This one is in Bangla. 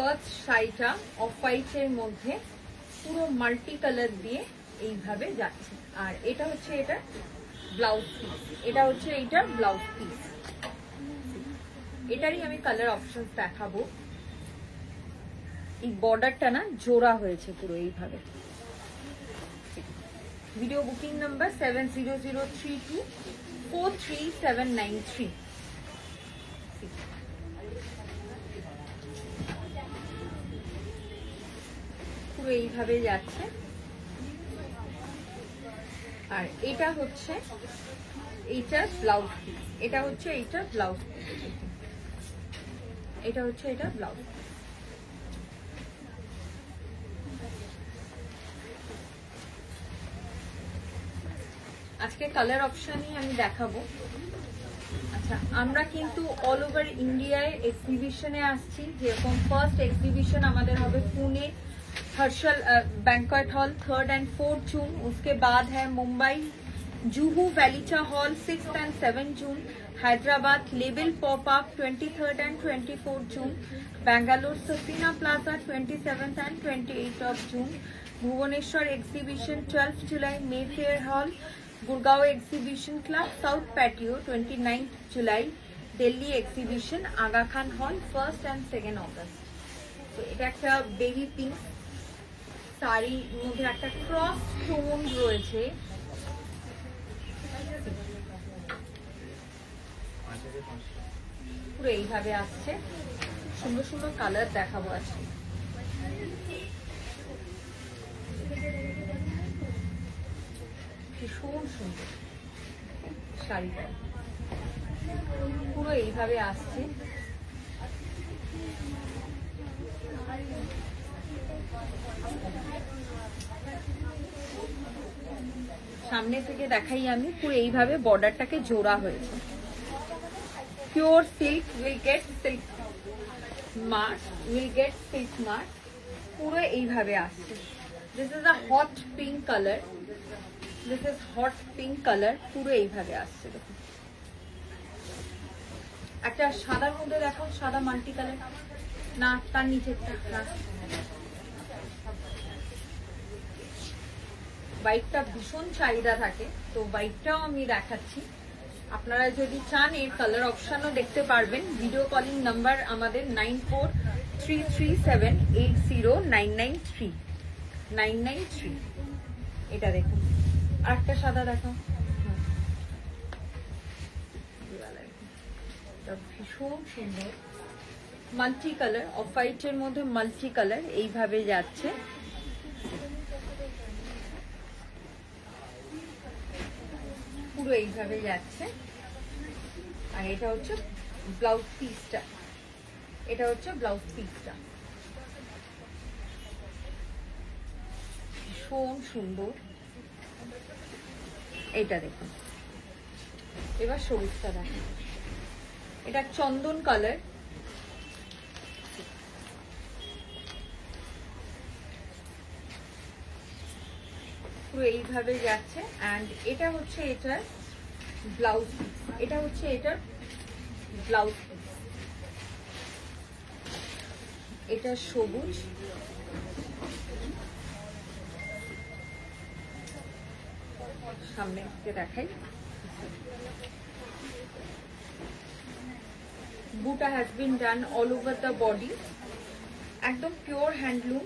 ফার্স্ট শাড়িটা অফ হোয়াইটের মধ্যে পুরো মাল্টি কালার দিয়ে এইভাবে যাচ্ছে। আর এটা হচ্ছে এটা ব্লাউজ পিস, এটা হচ্ছে এইটার ব্লাউজ পিস। এটারই আমি কালার অপশন দেখাবো। এই বর্ডারটা না জোড়া হয়েছে পুরো এইভাবে। Video booking number 7003243793। পুরো এইভাবে যাচ্ছে। আর এটা হচ্ছে এইটার ব্লাউজ পিস, এটা হচ্ছে এইটার ব্লাউজ পিস, এটা হচ্ছে এটা ব্লাউজ। আজকে কালার অপশনই আমি দেখাবো। আচ্ছা, আমরা কিন্তু অল ওভার ইন্ডিয়ায় এক্সিবিশনে আসছি। যেরকম ফার্স্ট এক্সিবিশন আমাদের হবে Pune Harshal banquet hall 3rd and 4th June. उसके बाद है मुंबई जुहू वैलीचा hall 6th and 7th June. Hyderabad level pop up 23rd and 24th June. Bengaluru Safina plaza 27th and 28th of June. Bhubaneswar exhibition 12th July Mayfair hall. Gurgaon exhibition club south patio 29th July. Delhi exhibition Aga Khan hall 1st and 2nd August. तो এটা একটা বেবি পিঙ্ক শাড়ির মধ্যে একটা ক্রস টোন রয়েছে। পুরো এইভাবে আসছে। সুন্দর সুন্দর কালার দেখাবো আজকে। ভীষণ সুন্দর শাড়িটা, পুরো এইভাবে আসছে। সামনে থেকে দেখাই আমি। পুরো এইভাবে বর্ডারটাকে জোড়া হয়েছে। Pure silk will get silk mark, will get silk mark. পুরো এইভাবে আসছে। This is a hot pink colour, this is hot pink colour. পুরো এইভাবে আসছে। দেখুন একটা সাদার মধ্যে দেখো, সাদা মাল্টি কালার না, তার নিচেরটা হোয়াইটটা ভীষণ চাহিদা থাকে, তো হোয়াইটটাও আমি দেখাচ্ছি। আপনারা যদি চান এর কালার অপশনও দেখতে পারবেন। ভিডিও কলিং নাম্বার আমাদের 9433780993। এটা দেখুন, আরেকটা সাদা দেখো, ভীষণ সুন্দর মাল্টি কালার। অফ হোয়াইটের মধ্যে মাল্টি কালার এইভাবে যাচ্ছে। পুরো এইভাবে যাচ্ছে। আর এটা হচ্ছে ব্লাউজ পিসটা, এটা হচ্ছে ব্লাউজ পিসটা। ভীষণ সুন্দর। এটা দেখুন, এবার সবুজটা দেখুন, এটা চন্দন কালার। পুরো এইভাবে যাচ্ছে। অ্যান্ড এটা হচ্ছে এটার ব্লাউজ পিস, এটা হচ্ছে এটার ব্লাউজ পিস। এটা সবুজ, সামনে থেকে দেখাই। বুটা has been done all over the body, একদম পিওর হ্যান্ডলুম।